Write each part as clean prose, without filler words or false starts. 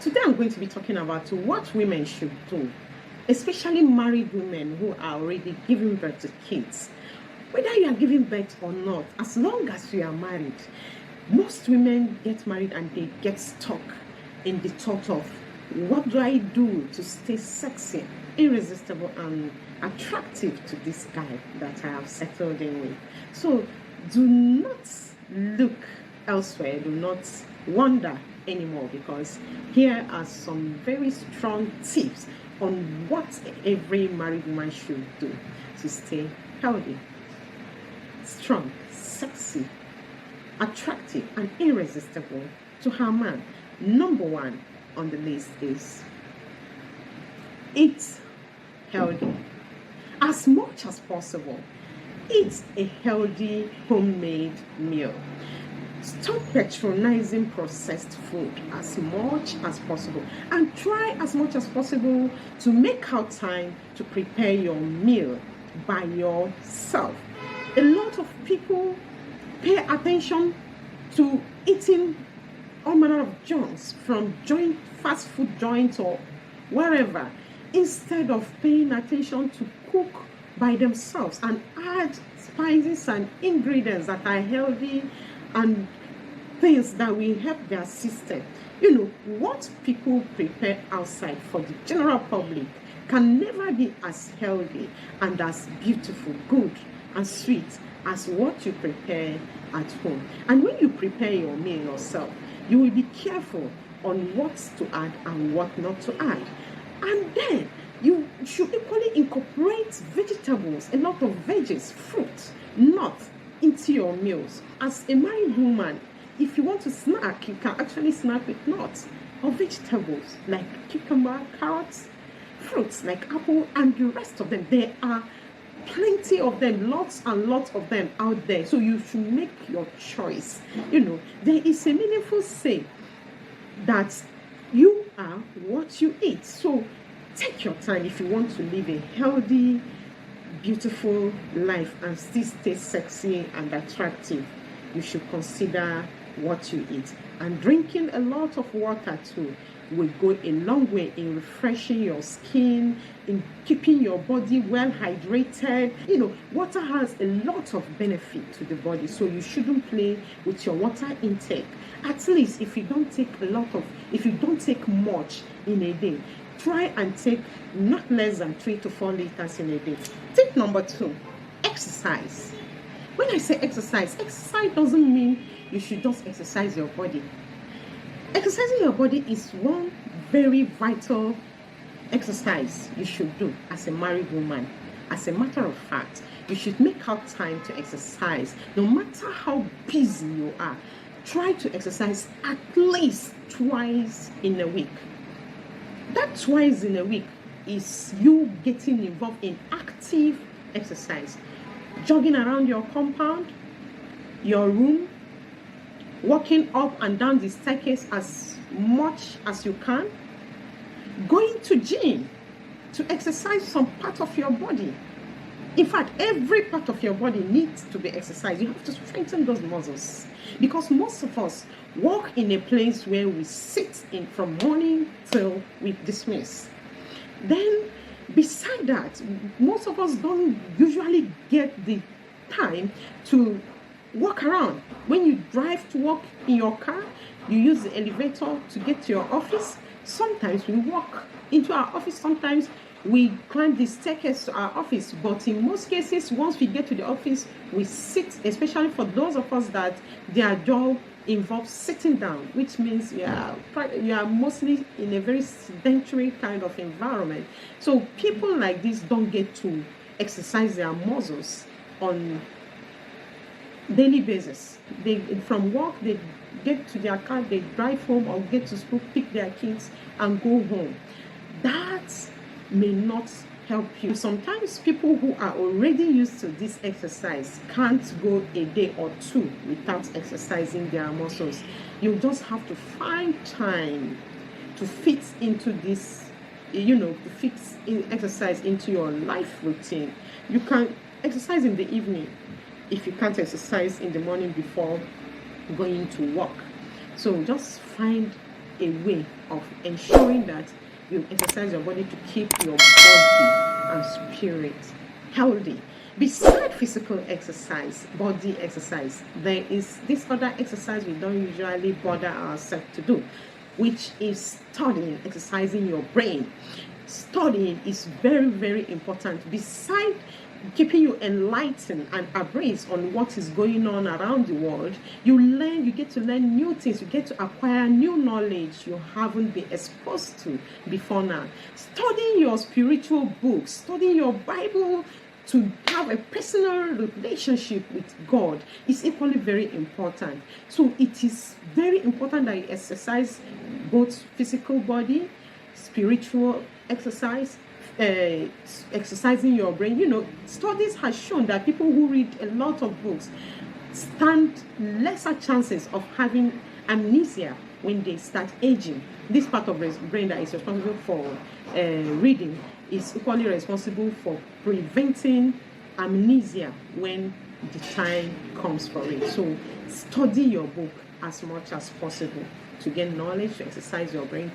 Today I'm going to be talking about what women should do, especially married women who are already giving birth to kids. Whether you are giving birth or not, as long as you are married, most women get married and they get stuck in the thought of, what do I do to stay sexy, irresistible, and attractive to this guy that I have settled in with? So do not look elsewhere, do not wonder anymore, because here are some very strong tips on what every married woman should do to stay healthy, strong, sexy, attractive, and irresistible to her man. Number one on the list is eat healthy. As much as possible, eat a healthy homemade meal. Stop patronizing processed food as much as possible, and try as much as possible to make out time to prepare your meal by yourself. A lot of people pay attention to eating all manner of junks from fast food joints or wherever, instead of paying attention to cook by themselves and add spices and ingredients that are healthy and things that will help their system. You know, what people prepare outside for the general public can never be as healthy and as beautiful, good and sweet as what you prepare at home. And when you prepare your meal yourself, you will be careful on what to add and what not to add. And then you should equally incorporate vegetables, a lot of veggies, fruit, nuts into your meals. As a married woman, if you want to snack, you can actually snack with nuts or vegetables like cucumber, carrots, fruits like apple, and the rest of them. There are plenty of them, lots and lots of them out there. So you should make your choice. You know, there is a meaningful saying that you are what you eat. So take your time if you want to live a healthy, beautiful life and still stay sexy and attractive. You should consider what you eat. And drinking a lot of water too will go a long way in refreshing your skin, in keeping your body well hydrated. You know, water has a lot of benefit to the body, so you shouldn't play with your water intake. At least if you don't take much in a day, try and take not less than 3 to 4 liters in a day. Tip number 2, exercise. When I say exercise doesn't mean you should just exercise your body. Exercising your body is one very vital exercise you should do as a married woman. As a matter of fact, you should make out time to exercise. No matter how busy you are, try to exercise at least twice in a week. That twice in a week is you getting involved in active exercise. Jogging around your compound, your room, walking up and down the staircase as much as you can, going to gym to exercise some part of your body. In fact, every part of your body needs to be exercised. You have to strengthen those muscles, because most of us walk in a place where we sit in from morning till we dismiss. Then beside that, most of us don't usually get the time to walk around. When you drive to work in your car, you use the elevator to get to your office. Sometimes we walk into our office, sometimes we climb the staircase to our office, but in most cases, once we get to the office, we sit, especially for those of us that their job involves sitting down, which means you are mostly in a very sedentary kind of environment. So people like this don't get to exercise their muscles on daily basis. They from work, they get to their car, they drive home or get to school, pick their kids and go home. That may not help you. Sometimes people who are already used to this exercise can't go a day or 2 without exercising their muscles. You just have to find time to fit into this, to fit exercise into your life routine. You can exercise in the evening if you can't exercise in the morning before going to work. So just find a way of ensuring that you exercise your body to keep your body and spirit healthy. Beside physical exercise, body exercise, there is this other exercise we don't usually bother ourselves to do, which is studying, exercising your brain. Studying is very, very important. Beside keeping you enlightened and abreast on what is going on around the world, you get to learn new things, you get to acquire new knowledge you haven't been exposed to before now. Studying your spiritual books, studying your Bible to have a personal relationship with God is equally very important. So it is very important that you exercise both physical body, spiritual exercise, exercising your brain. Studies have shown that people who read a lot of books stand lesser chances of having amnesia when they start aging. This part of the brain that is responsible for reading is equally responsible for preventing amnesia when the time comes for it. So study your book as much as possible to gain knowledge, to exercise your brain,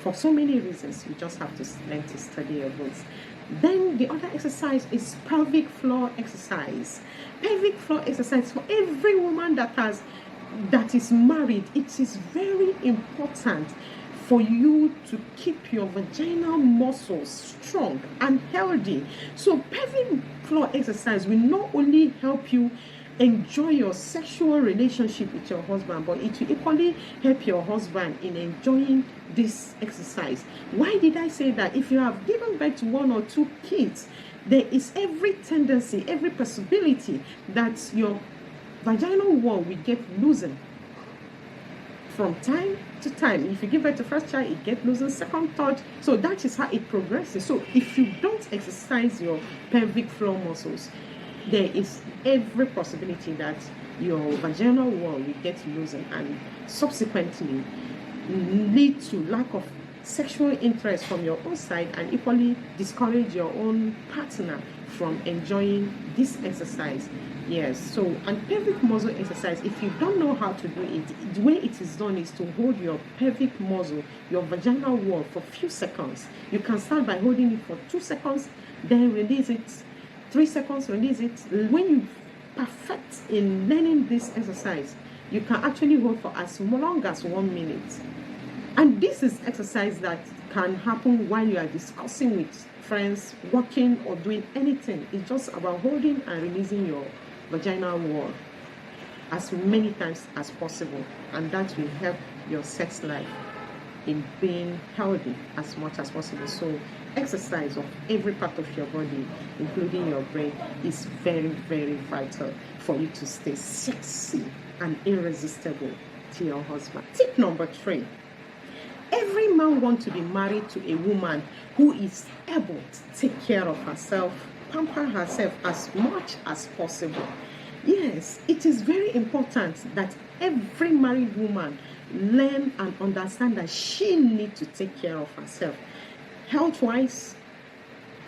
for so many reasons. You just have to learn to study your books. Then the other exercise is pelvic floor exercise. Pelvic floor exercise for every woman that is married. It is very important for you to keep your vaginal muscles strong and healthy. So pelvic floor exercise will not only help you enjoy your sexual relationship with your husband, but it will equally help your husband in enjoying this exercise. Why did I say that? If you have given birth to 1 or 2 kids, there is every tendency, every possibility that your vaginal wall will get loosened from time to time. If you give birth to first child, it gets loosened, second, third. So that is how it progresses. So if you don't exercise your pelvic floor muscles, there is every possibility that your vaginal wall will get loosened and subsequently lead to lack of sexual interest from your own side, and equally discourage your own partner from enjoying this exercise. Yes, so and pelvic muscle exercise, if you don't know how to do it, the way it is done is to hold your pelvic muscle, your vaginal wall, for a few seconds. You can start by holding it for 2 seconds, then release it, 3 seconds, release it. When you perfect in learning this exercise, you can actually hold for as long as 1 minute. And this is exercise that can happen while you are discussing with friends, working, or doing anything. It's just about holding and releasing your vaginal wall as many times as possible, and that will help your sex life in being healthy as much as possible. So exercise of every part of your body, including your brain, is very, very vital for you to stay sexy and irresistible to your husband. Tip number 3. Every man wants to be married to a woman who is able to take care of herself, pamper herself as much as possible. Yes, it is very important that every married woman learn and understand that she needs to take care of herself, health-wise,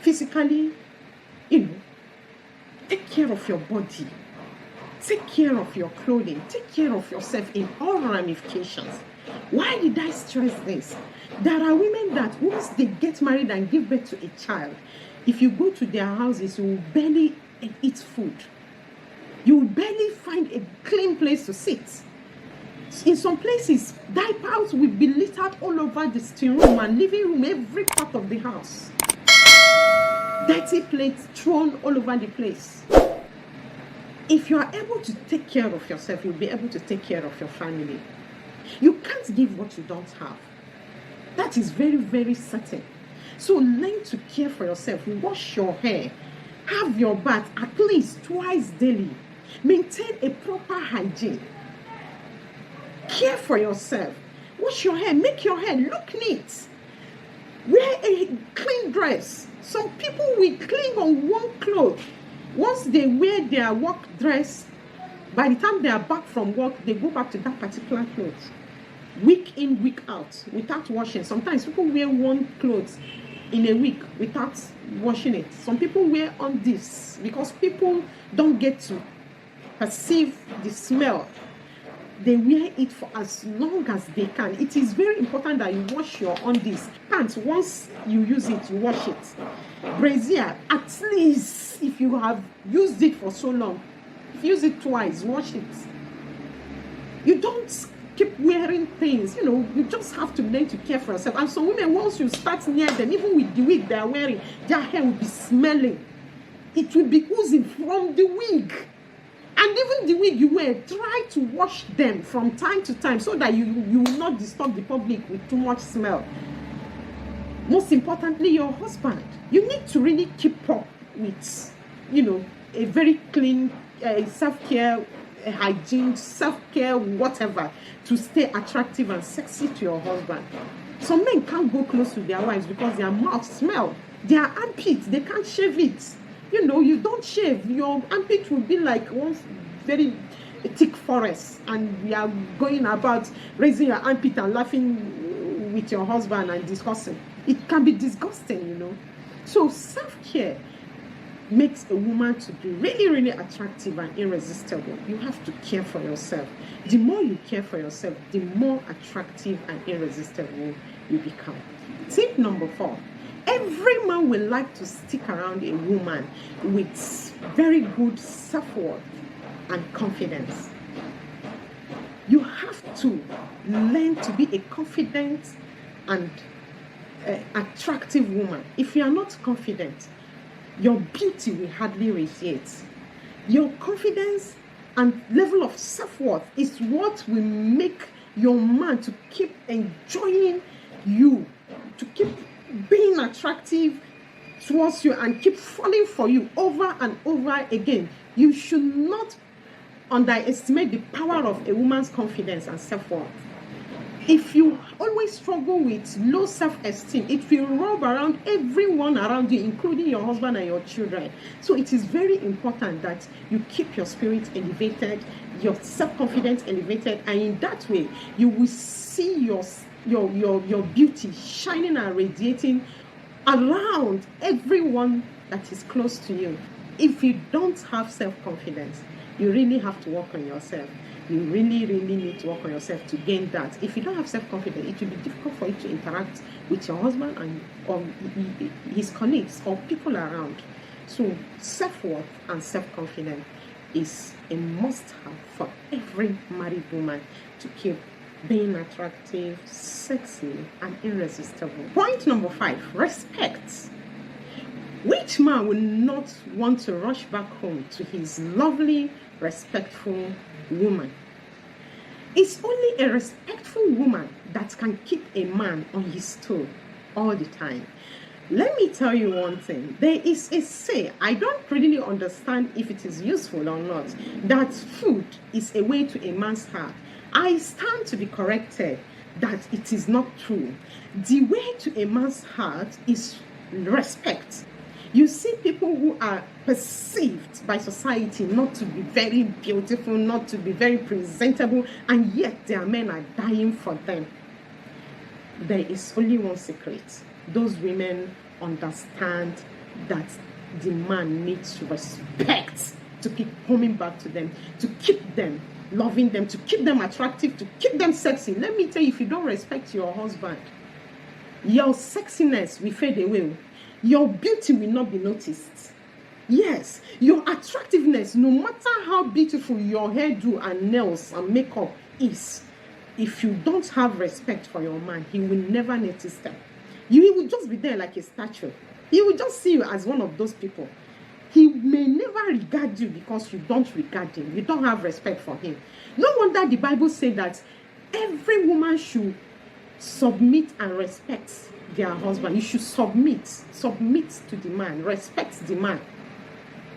physically. Take care of your body, take care of your clothing, take care of yourself in all ramifications. Why did I stress this? There are women that once they get married and give birth to a child, if you go to their houses, you will barely eat food. You will barely find a clean place to sit. In some places, diapers will be littered all over the sitting room and living room, every part of the house. Dirty plates thrown all over the place. If you are able to take care of yourself, you'll be able to take care of your family. You can't give what you don't have. That is very, very certain. So learn to care for yourself. Wash your hair. Have your bath at least twice daily. Maintain a proper hygiene. Care for yourself. Wash your hair. Make your hair look neat. Wear a clean dress. Some people will cling on one cloth. Once they wear their work dress, by the time they are back from work, they go back to that particular clothes. Week in, week out, without washing. Sometimes people wear one clothes in a week without washing it. Some people wear on this because people don't get to perceive the smell they wear it for as long as they can. It is very important that you wash your undies. Pants, once you use it, you wash it. Brazier, at least if you have used it for so long, if you use it twice, wash it. You don't keep wearing things, you just have to learn to care for yourself. And some women, once you start near them, even with the wig they are wearing, their hair will be smelling. It will be oozing from the wig. And even the wig you wear, try to wash them from time to time so that you will not disturb the public with too much smell. Most importantly, your husband. You need to really keep up with, a very clean self-care, hygiene, self-care, whatever, to stay attractive and sexy to your husband. Some men can't go close to their wives because their mouth smell. Their armpit, they can't shave it. You don't shave, your armpit will be like one very thick forest, and we are going about raising your armpit and laughing with your husband and discussing. It can be disgusting, So self-care makes a woman to be really, really attractive and irresistible. You have to care for yourself. The more you care for yourself, the more attractive and irresistible you become. Tip number 4. Every man will like to stick around a woman with very good self-worth and confidence. You have to learn to be a confident and attractive woman. If you are not confident, your beauty will hardly radiate. Your confidence and level of self-worth is what will make your man to keep enjoying you, to keep being attractive towards you and keep falling for you over and over again. You should not underestimate the power of a woman's confidence and self-worth. If you always struggle with low self-esteem, it will rub around everyone around you, including your husband and your children. So it is very important that you keep your spirit elevated, your self-confidence elevated, and in that way you will see your beauty shining and radiating around everyone that is close to you. If you don't have self-confidence, you really have to work on yourself. You really, really need to work on yourself to gain that. If you don't have self-confidence, it will be difficult for you to interact with your husband and or his colleagues or people around. So self-worth and self-confidence is a must-have for every married woman to keep being attractive, sexy, and irresistible. Point number 5, respect. Which man will not want to rush back home to his lovely, respectful woman? It's only a respectful woman that can keep a man on his toe all the time. Let me tell you one thing. There is a say, I don't really understand if it is useful or not, that food is a way to a man's heart. I stand to be corrected that it is not true. The way to a man's heart is respect. You see people who are perceived by society not to be very beautiful, not to be very presentable, and yet their men are dying for them. There is only one secret. Those women understand that the man needs respect to keep coming back to them, to keep them loving them, to keep them attractive, to keep them sexy. Let me tell you, if you don't respect your husband, your sexiness will fade away. Your beauty will not be noticed. Yes, your attractiveness, no matter how beautiful your hairdo and nails and makeup is, if you don't have respect for your man, he will never notice them. You will just be there like a statue. He will just see you as one of those people. He may never regard you because you don't regard him. You don't have respect for him. No wonder the Bible says that every woman should submit and respect their husband. You should submit to the man, respect the man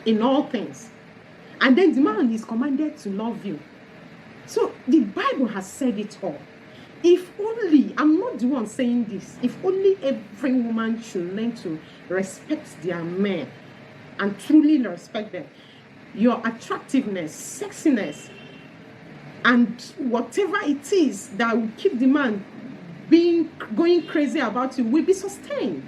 in all things. And then the man is commanded to love you. So the Bible has said it all. If only, I'm not the one saying this, if only every woman should learn to respect their men and truly respect them, your attractiveness, sexiness, and whatever it is that will keep the man going crazy about you will be sustained.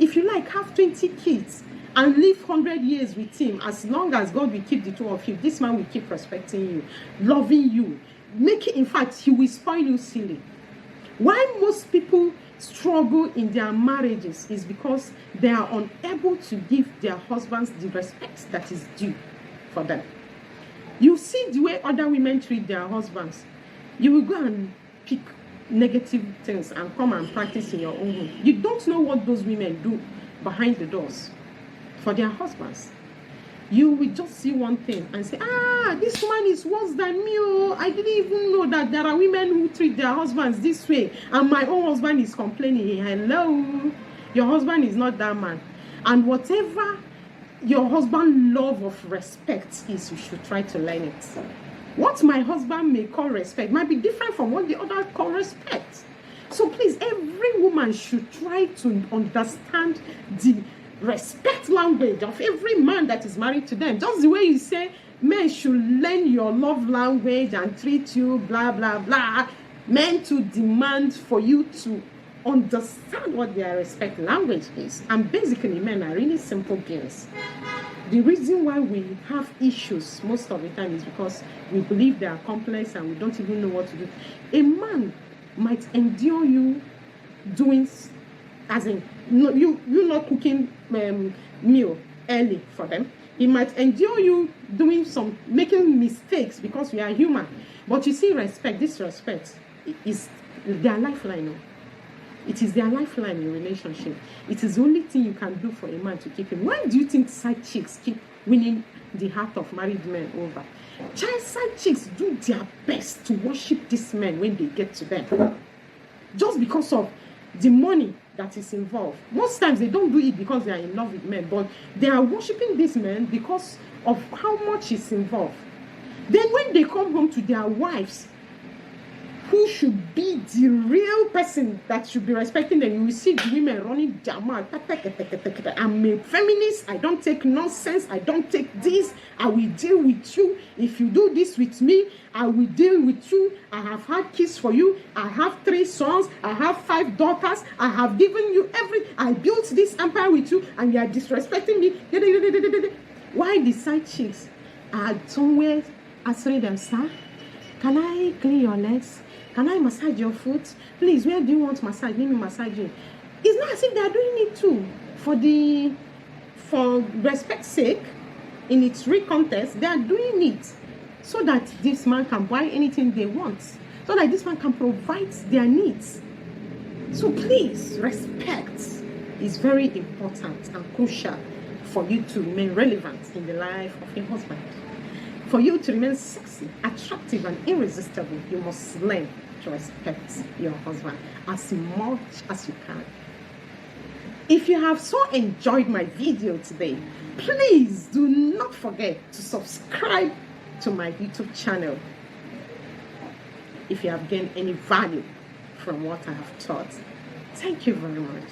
If you like, have 20 kids and live 100 years with him, as long as God will keep the two of you, this man will keep respecting you, loving you, in fact, he will spoil you silly. Why most people struggle in their marriages is because they are unable to give their husbands the respect that is due for them. You see the way other women treat their husbands. You will go and pick negative things and come and practice in your own home. You don't know what those women do behind the doors for their husbands. You will just see one thing and say, this woman is worse than me. Oh, I didn't even know that there are women who treat their husbands this way. And my own husband is complaining. Hello, your husband is not that man. And whatever your husband love of respect is, you should try to learn it. What my husband may call respect might be different from what the other call respect. So please, every woman should try to understand the respect language of every man that is married to them. Just the way you say men should learn your love language and treat you blah blah blah, men to demand for you to understand what their respect language is. And basically, men are really simple beings. The reason why we have issues most of the time is because we believe they are complex and we don't even know what to do. A man might endure you doing, as in, you not cooking meal early for them. He might endure you doing making mistakes because we are human. But you see, this respect is their lifeline. It is their lifeline in relationship. It is the only thing you can do for a man to keep him. Why do you think side chicks keep winning the heart of married men over? Side chicks do their best to worship these men when they get to them. Just because of the money that is involved. Most times they don't do it because they are in love with men, but they are worshiping these men because of how much is involved. Then when they come home to their wives, who should be the real person that should be respecting them, you will see the women running their mouth. I'm a feminist. I don't take nonsense. I don't take this. I will deal with you. If you do this with me, I will deal with you. I have had kids for you. I have 3 sons. I have 5 daughters. I have given you I built this empire with you, and you are disrespecting me. Why the side chicks are somewhere answering them, sir? Can I clean your legs? Can I massage your foot? Please, where do you want massage? Let me massage you. It's not as if they are doing it too for respect's sake. In its real context, they are doing it so that this man can buy anything they want, so that this man can provide their needs. So please, respect is very important and crucial for you to remain relevant in the life of your husband. For you to remain sexy, attractive, and irresistible, you must learn to respect your husband as much as you can. If you have so enjoyed my video today, please do not forget to subscribe to my YouTube channel if you have gained any value from what I have taught. Thank you very much.